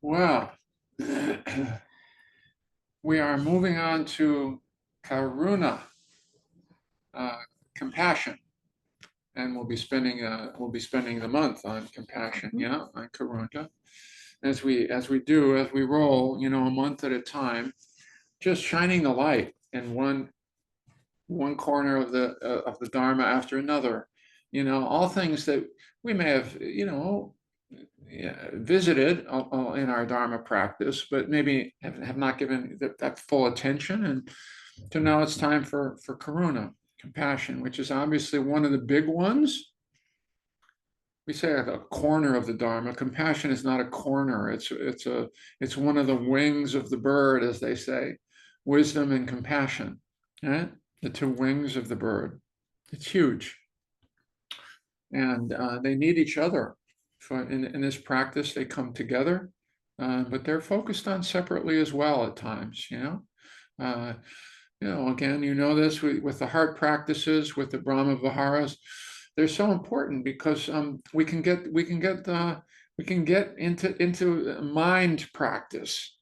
Well, we are moving on to Karuna, uh, compassion, and we'll be spending the month on compassion, yeah, on Karuna, as we roll, a month at a time, just shining the light in one corner of the Dharma after another, all things that we may have, yeah, visited in our Dharma practice, but maybe have not given that full attention. And so now it's time for Karuna, compassion, which is obviously one of the big ones. We say a corner of the Dharma. Compassion is not a corner. It's one of the wings of the bird, as they say, wisdom and compassion. Right? The two wings of the bird. It's huge, and they need each other. In this practice, they come together, but they're focused on separately as well at times. Uh, again, this with the heart practices, with the Brahma Viharas, they're so important because we can get into mind practice.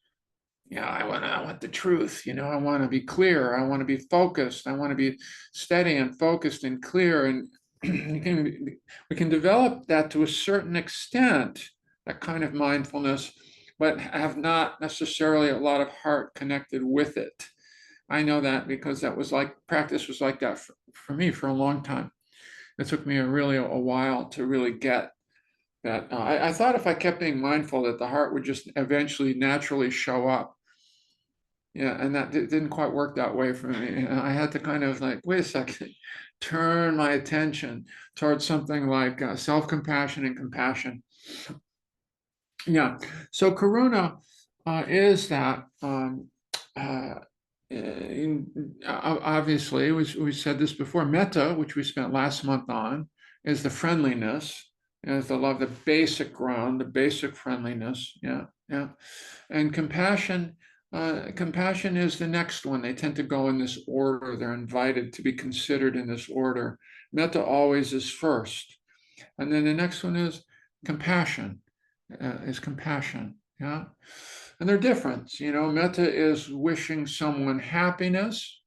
Yeah, I want the truth. I want to be clear. I want to be focused. I want to be steady and focused and clear. And we can develop that to a certain extent, that kind of mindfulness, but have not necessarily a lot of heart connected with it. I know that because practice was like that for me for a long time. It took me a while to really get that. I thought if I kept being mindful that the heart would just eventually naturally show up. Yeah, and that didn't quite work that way for me. I had to kind of like, wait a second, turn my attention towards something like self-compassion and compassion. Yeah, so Karuna is that. Obviously, we said this before. Metta, which we spent last month on, is the friendliness, is the love, the basic ground, the basic friendliness. Yeah, yeah, and compassion is the next one. They tend to go in this order. They're invited to be considered in this order. Metta always is first. And then the next one is compassion, Yeah. And they're different. Metta is wishing someone happiness.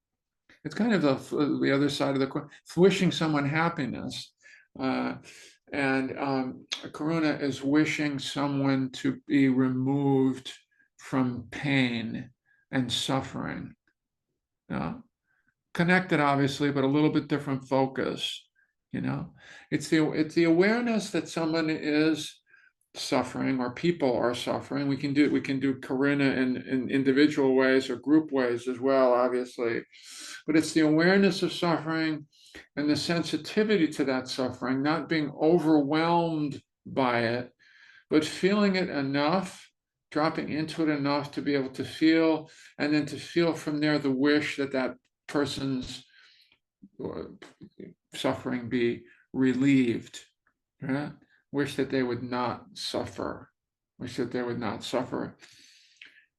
It's kind of the other side of the coin, wishing someone happiness. Uh, and Karuna is wishing someone to be removed from pain and suffering. Yeah. Connected, obviously, but a little bit different focus. It's the awareness that someone is suffering or people are suffering. We can do Karuna in individual ways or group ways as well, obviously. But it's the awareness of suffering and the sensitivity to that suffering, not being overwhelmed by it, but feeling it enough, dropping into it enough to be able to feel, and then to feel from there the wish that that person's suffering be relieved. Right? Wish that they would not suffer. Wish that they would not suffer.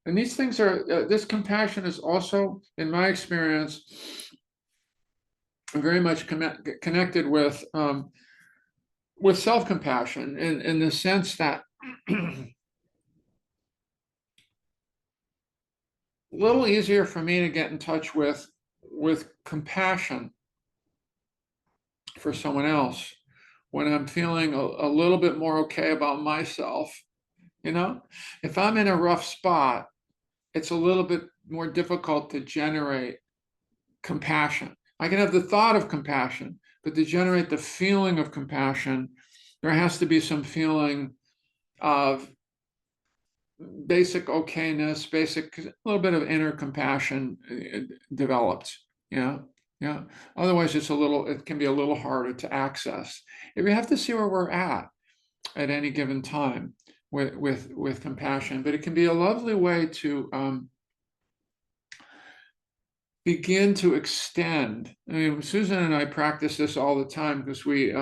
And these things this compassion is also, in my experience, very much connected with self-compassion in the sense that a little easier for me to get in touch with compassion for someone else when I'm feeling a little bit more okay about myself. If I'm in a rough spot, it's a little bit more difficult to generate compassion. I can have the thought of compassion, but to generate the feeling of compassion, there has to be some feeling of basic okayness, a little bit of inner compassion developed. Yeah. Yeah. Otherwise, it can be a little harder to access. If we have to see where we're at any given time with compassion, but it can be a lovely way to begin to extend. I mean, Susan and I practice this all the time because we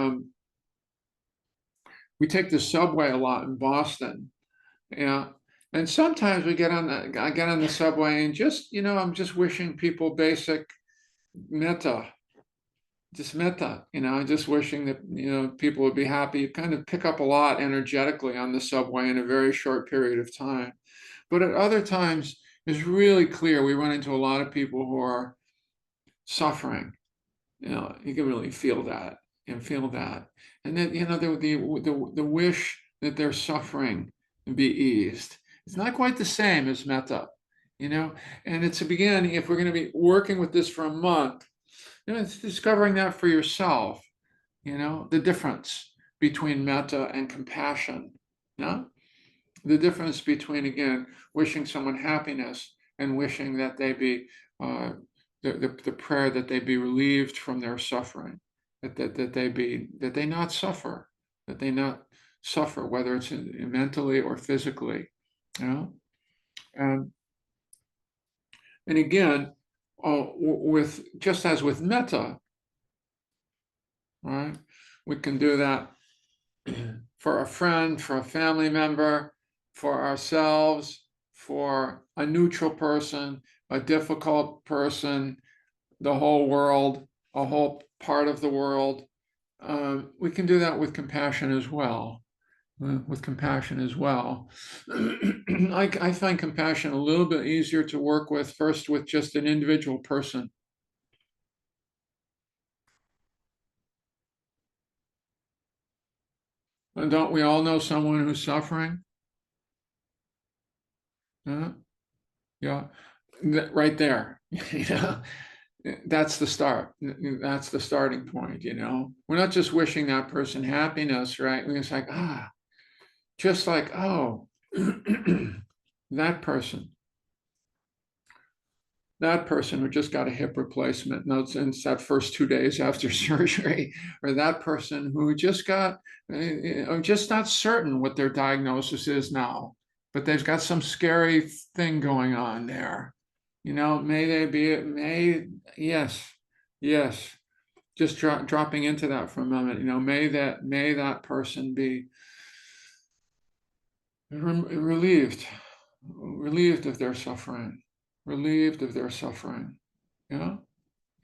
take the subway a lot in Boston. Yeah. And sometimes I get on the subway and I'm just wishing people basic metta. just metta, just wishing that, people would be happy. You kind of pick up a lot energetically on the subway in a very short period of time. But at other times, it's really clear we run into a lot of people who are suffering. You can really feel that and feel that. And then, the wish that their suffering be eased. It's not quite the same as metta, and it's a beginning. If we're going to be working with this for a month, it's discovering that for yourself, the difference between metta and compassion. Yeah? The difference between, again, wishing someone happiness and wishing that they be, the prayer that they be relieved from their suffering, that they not suffer, whether it's mentally or physically, and again, with just as with metta, right? We can do that for a friend, for a family member, for ourselves, for a neutral person, a difficult person, the whole world, a whole part of the world. We can do that with compassion as well. I find compassion a little bit easier to work with first with just an individual person. And don't we all know someone who's suffering? Yeah, right there. That's the start. That's the starting point. We're not just wishing that person happiness, right? It's like, just like, oh, that person who just got a hip replacement, and it's that first 2 days after surgery, or that person who just not certain what their diagnosis is now, but they've got some scary thing going on there. Yes, just dropping into that for a moment. May that person be relieved of their suffering, Yeah,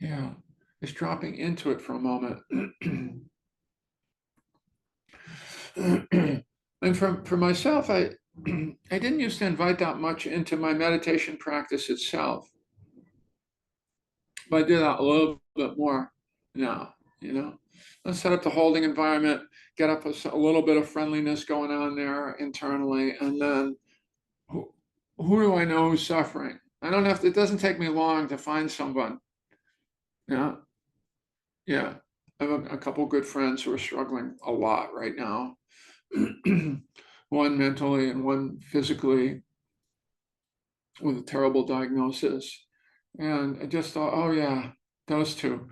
yeah. Just dropping into it for a moment. And for myself, I didn't used to invite that much into my meditation practice itself, but I do that a little bit more now. Let's set up the holding environment, get up a little bit of friendliness going on there internally, and then who do I know who's suffering? I don't have to. It doesn't take me long to find someone. Yeah, yeah. I have a couple good friends who are struggling a lot right now. One mentally and one physically with a terrible diagnosis. And I just thought, oh yeah, those two.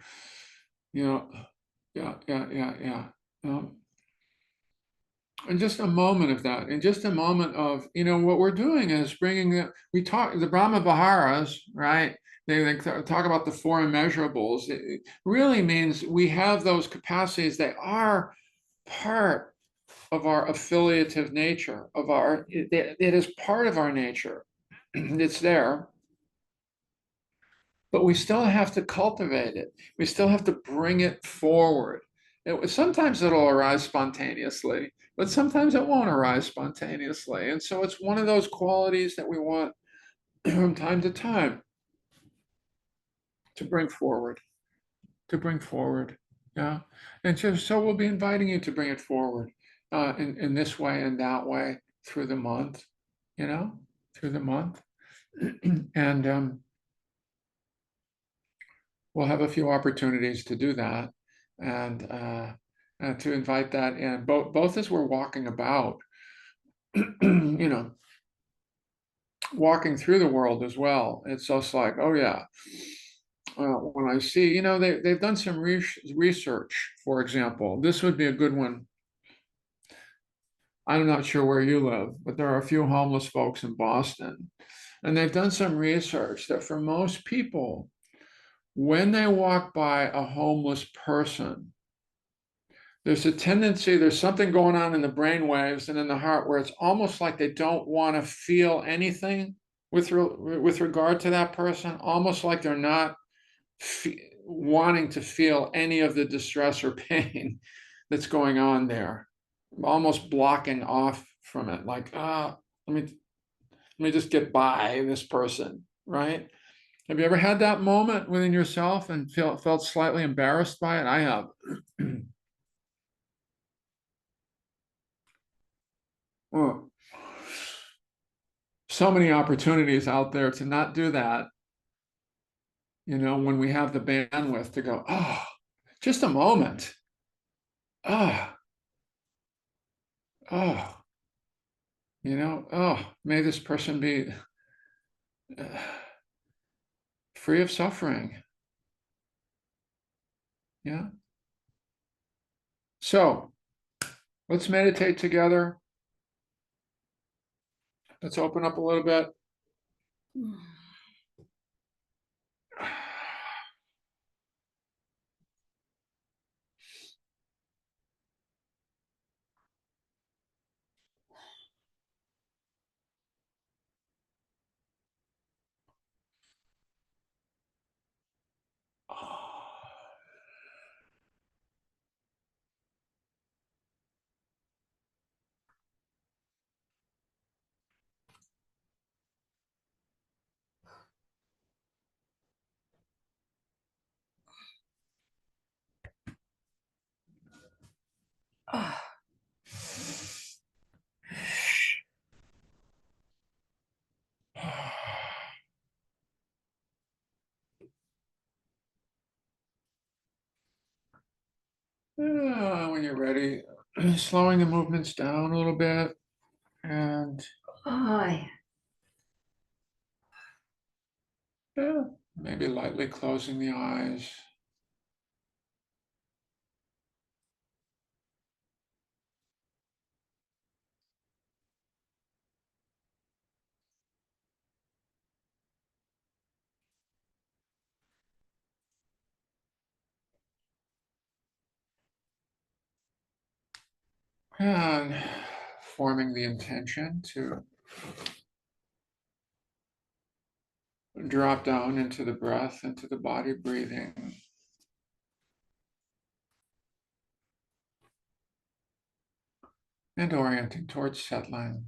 Yeah, yeah, yeah, yeah, yeah. And just a moment of that, and just a moment of, what we're doing is bringing the Brahma Viharas, right? They talk about the four immeasurables. It really means we have those capacities. They are part of our affiliative nature, it is part of our nature. It's there, but we still have to cultivate it. We still have to bring it forward. Sometimes it'll arise spontaneously, but sometimes it won't arise spontaneously. And so it's one of those qualities that we want from time to time to bring forward, Yeah. And so we'll be inviting you to bring it forward in this way and that way through the month, you know, through the month. And we'll have a few opportunities to do that and to invite that in, both as we're walking about, walking through the world as well. It's just like, oh yeah, when I see, they've done some research, for example, this would be a good one. I'm not sure where you live, but there are a few homeless folks in Boston, and they've done some research that for most people, when they walk by a homeless person, there's something going on in the brain waves and in the heart where it's almost like they don't want to feel anything with regard to that person, almost like they're not wanting to feel any of the distress or pain that's going on there. I'm almost blocking off from it, like, let me just get by this person, right? Have you ever had that moment within yourself and felt slightly embarrassed by it? I have. Oh, so many opportunities out there to not do that, when we have the bandwidth to go, oh, just a moment. Oh, oh, oh, may this person be uh, free of suffering. Yeah. So let's meditate together. Let's open up a little bit. When you're ready, slowing the movements down a little bit and maybe lightly closing the eyes. And forming the intention to drop down into the breath, into the body, breathing. And orienting towards settling.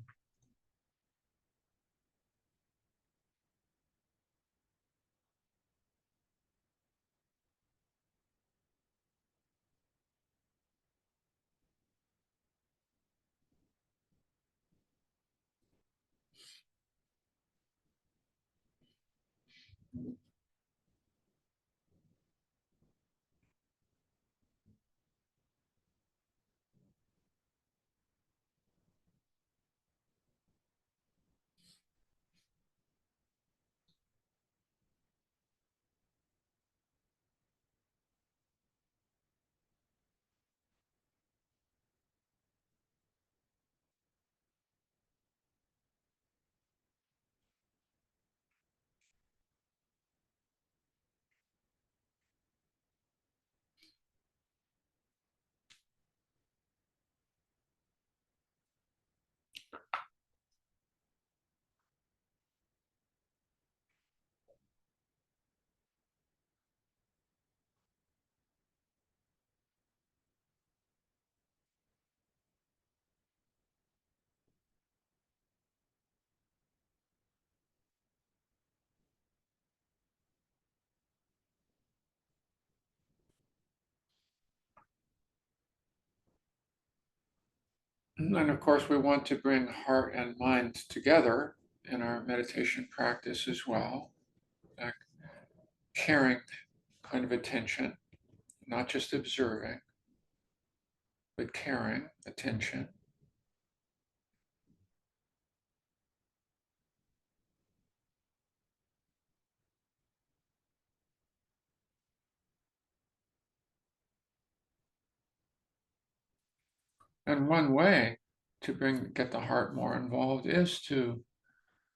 And of course, we want to bring heart and mind together in our meditation practice as well. That caring kind of attention, not just observing, but caring attention. And one way to get the heart more involved is to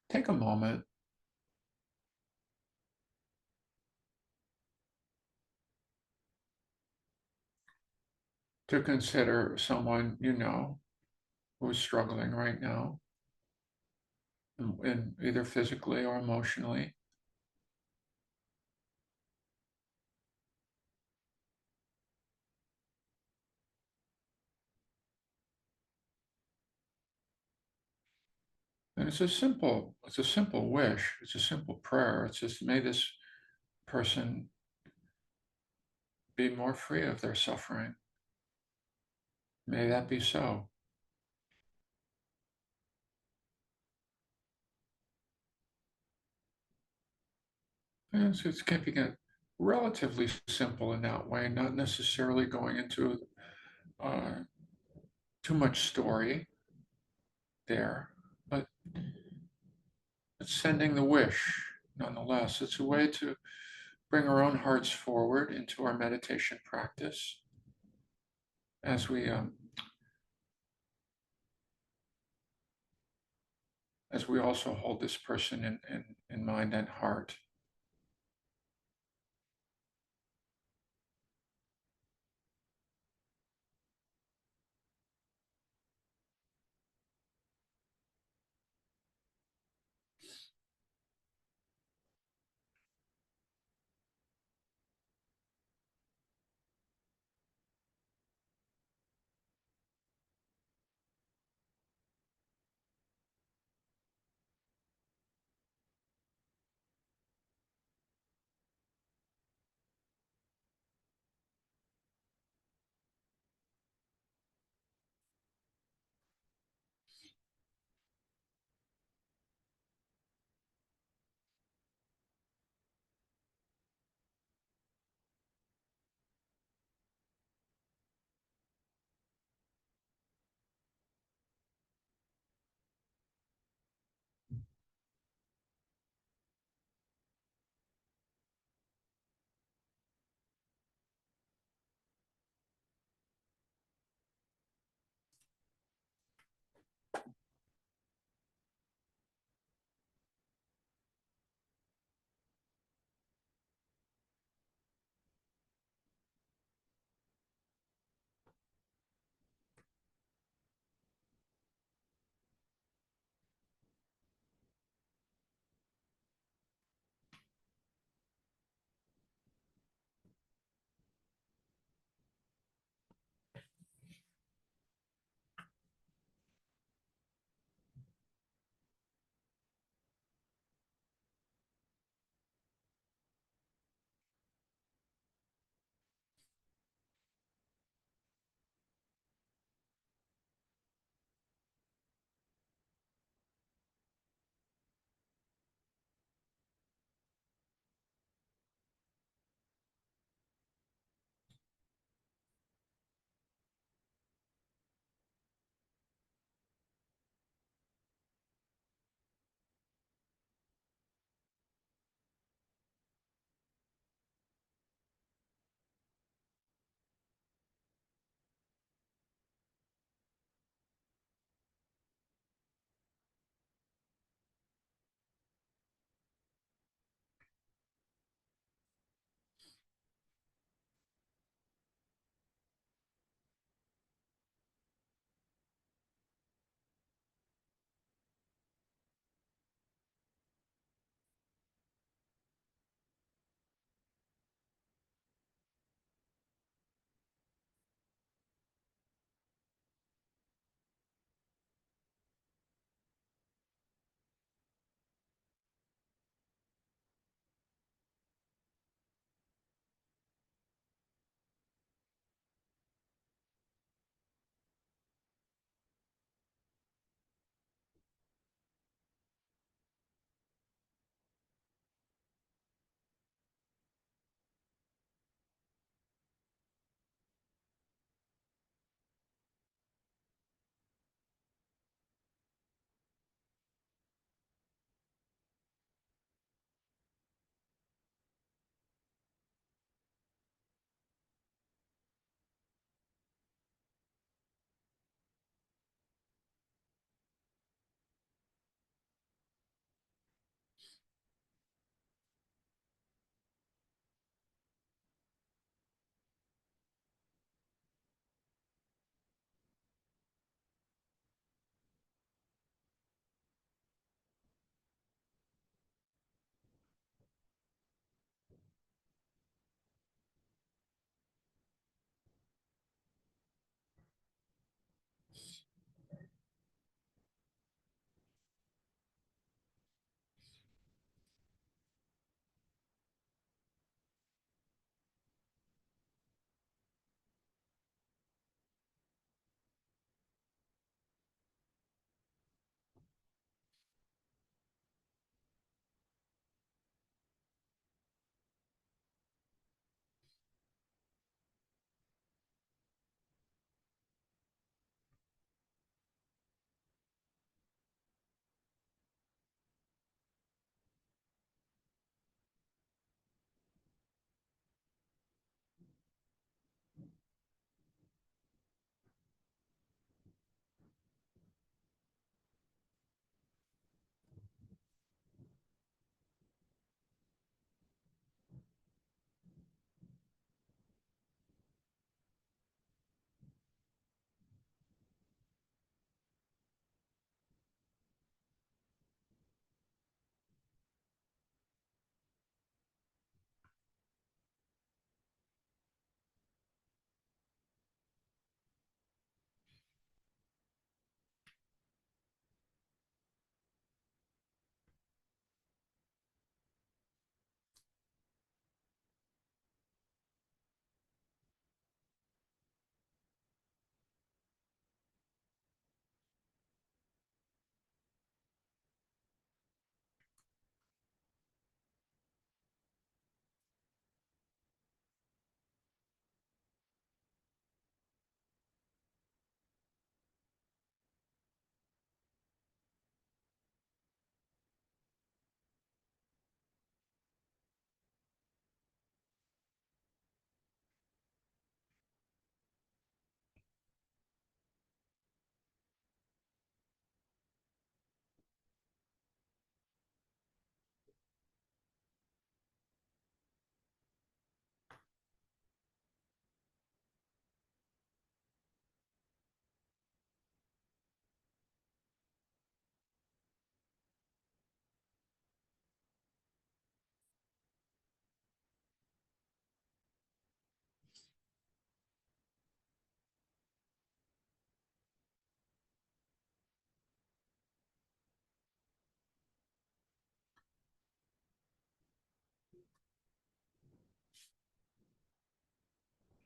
take a moment to consider someone who's struggling right now, in either physically or emotionally. And it's a simple wish. It's a simple prayer. It's just may this person be more free of their suffering. May that be so. And so it's keeping it relatively simple in that way, not necessarily going into uh, too much story there, but it's sending the wish nonetheless. It's a way to bring our own hearts forward into our meditation practice as we also hold this person in mind and heart.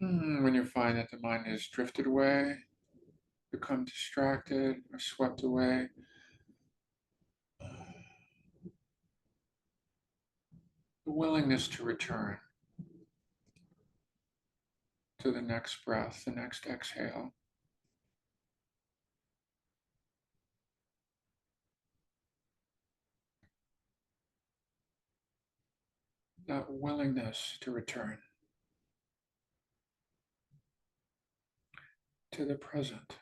When you find that the mind has drifted away, become distracted, or swept away, the willingness to return to the next breath, the next exhale. That willingness to return to the present.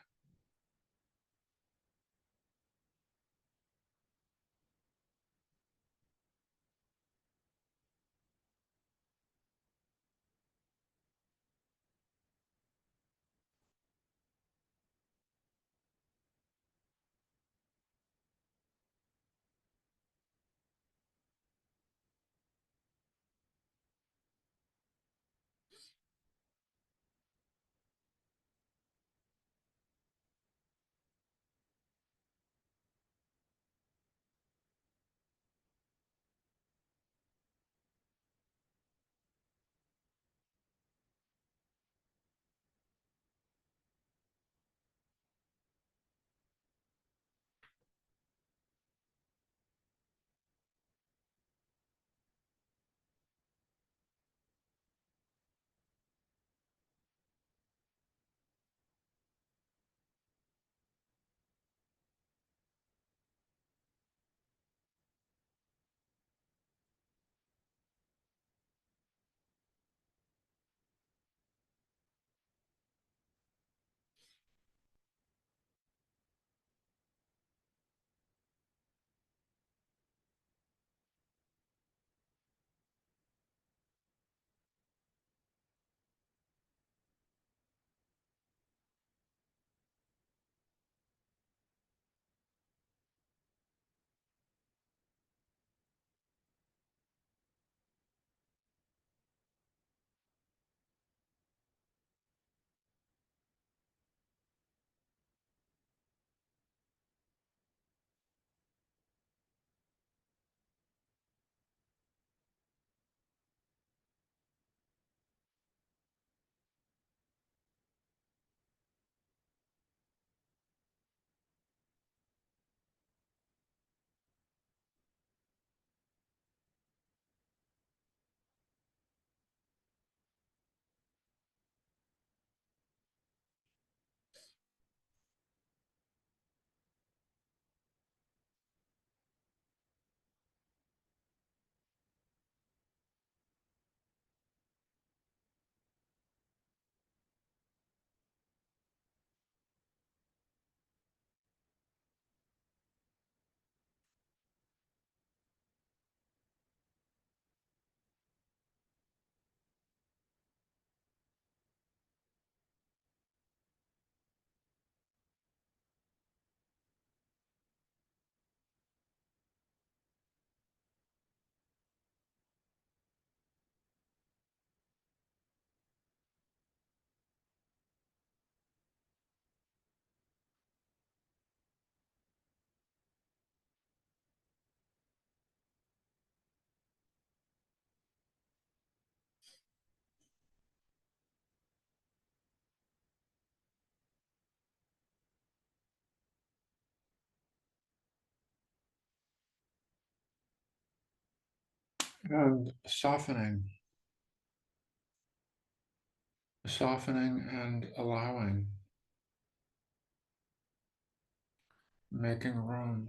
And softening and allowing, making room.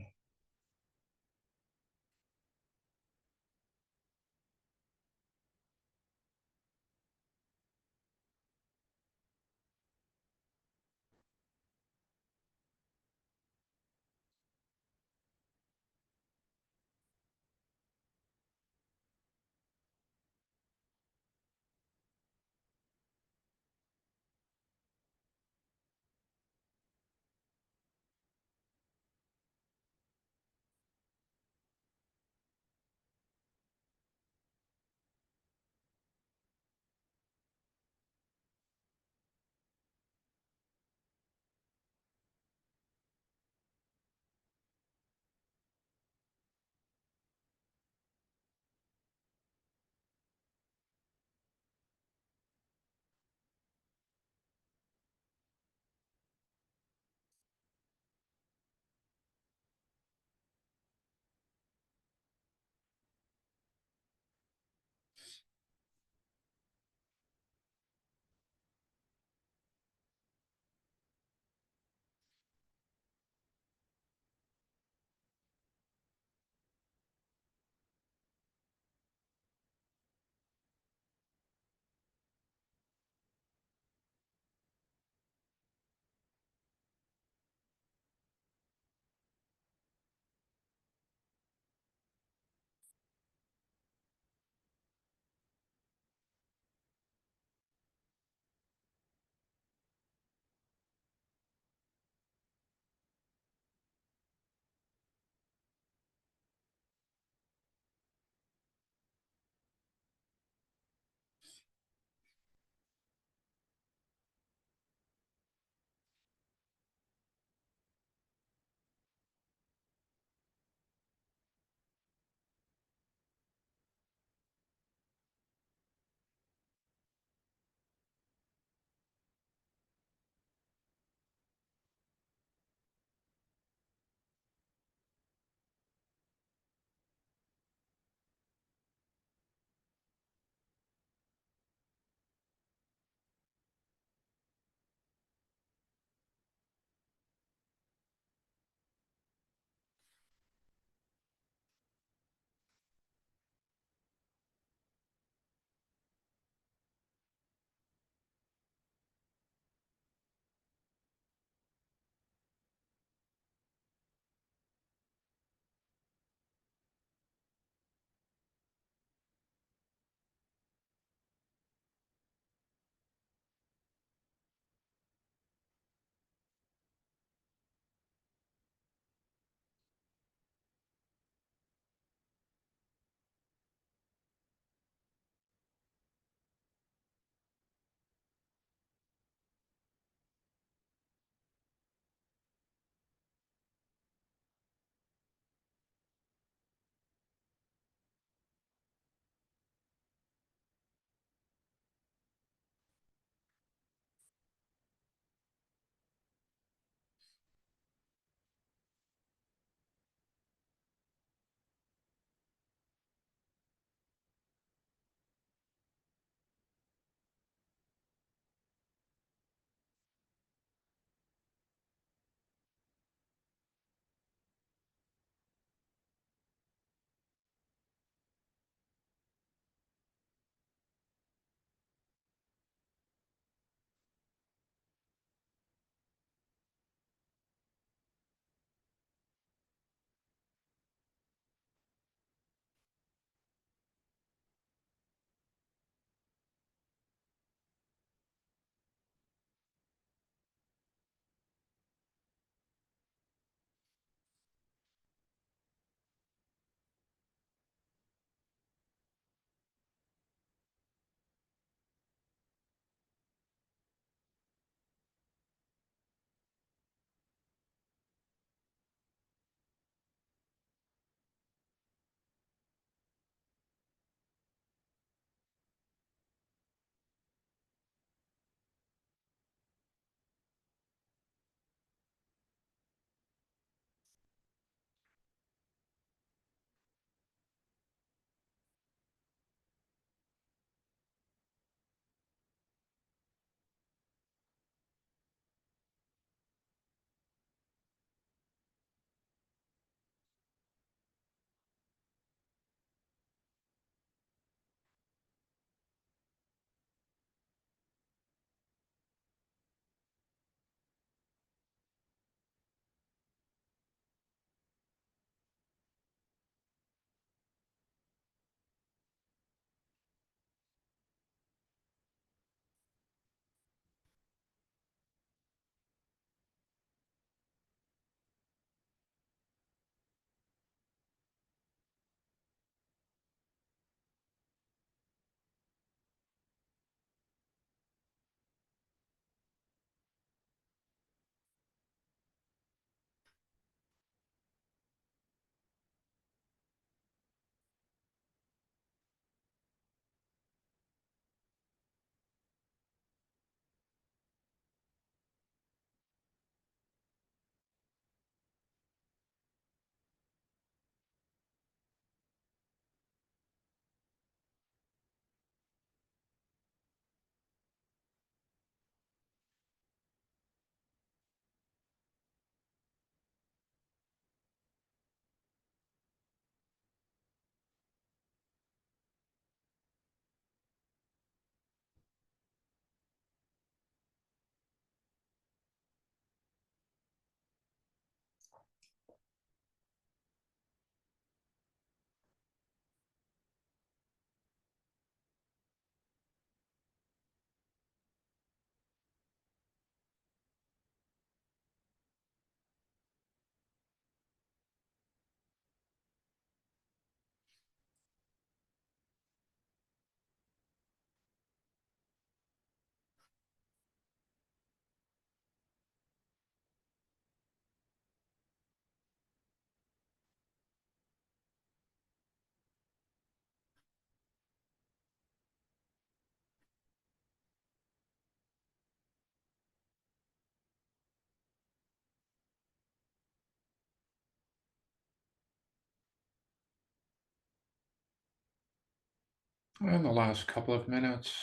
And the last couple of minutes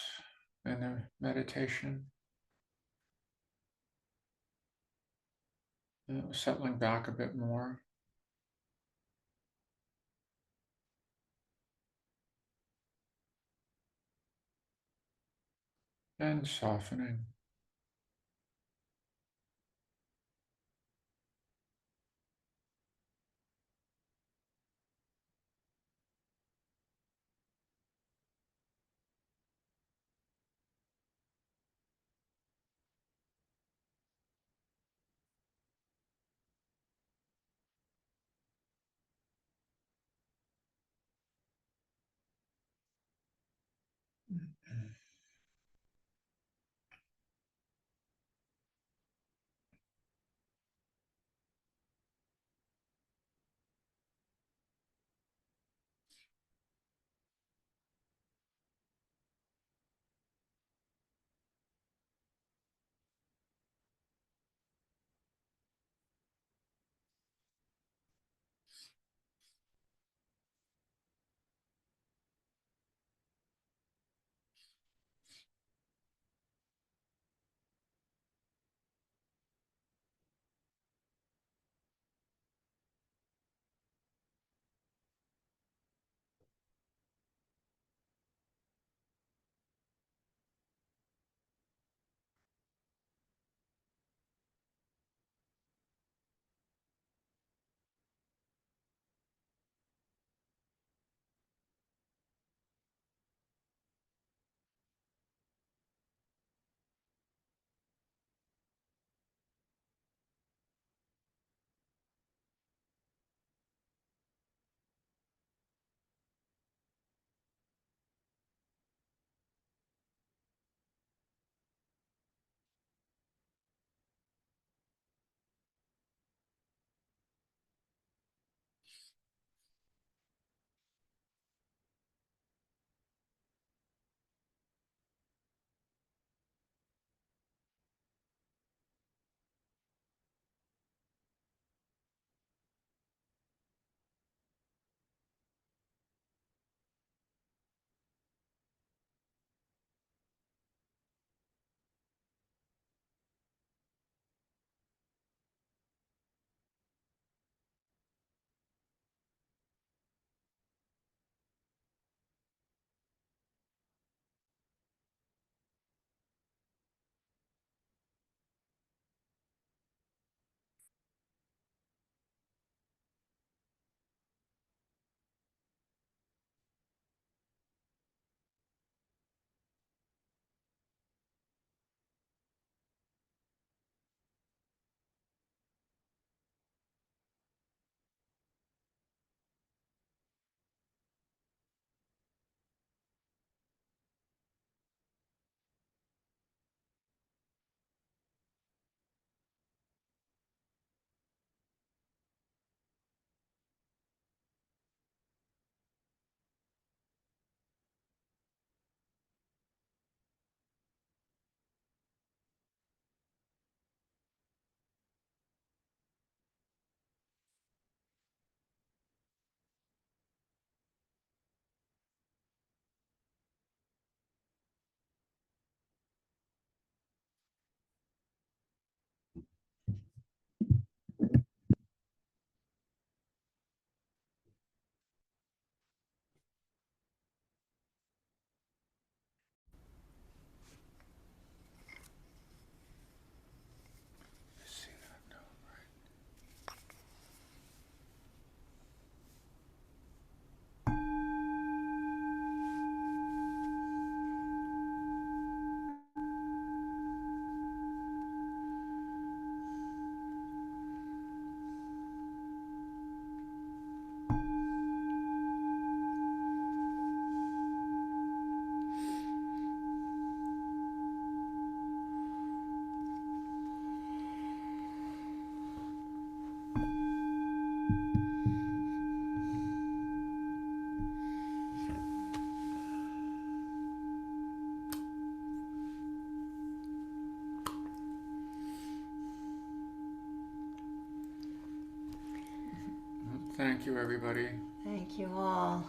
in the meditation, settling back a bit more. And softening. See that? No, Thank you, everybody. Thank you all.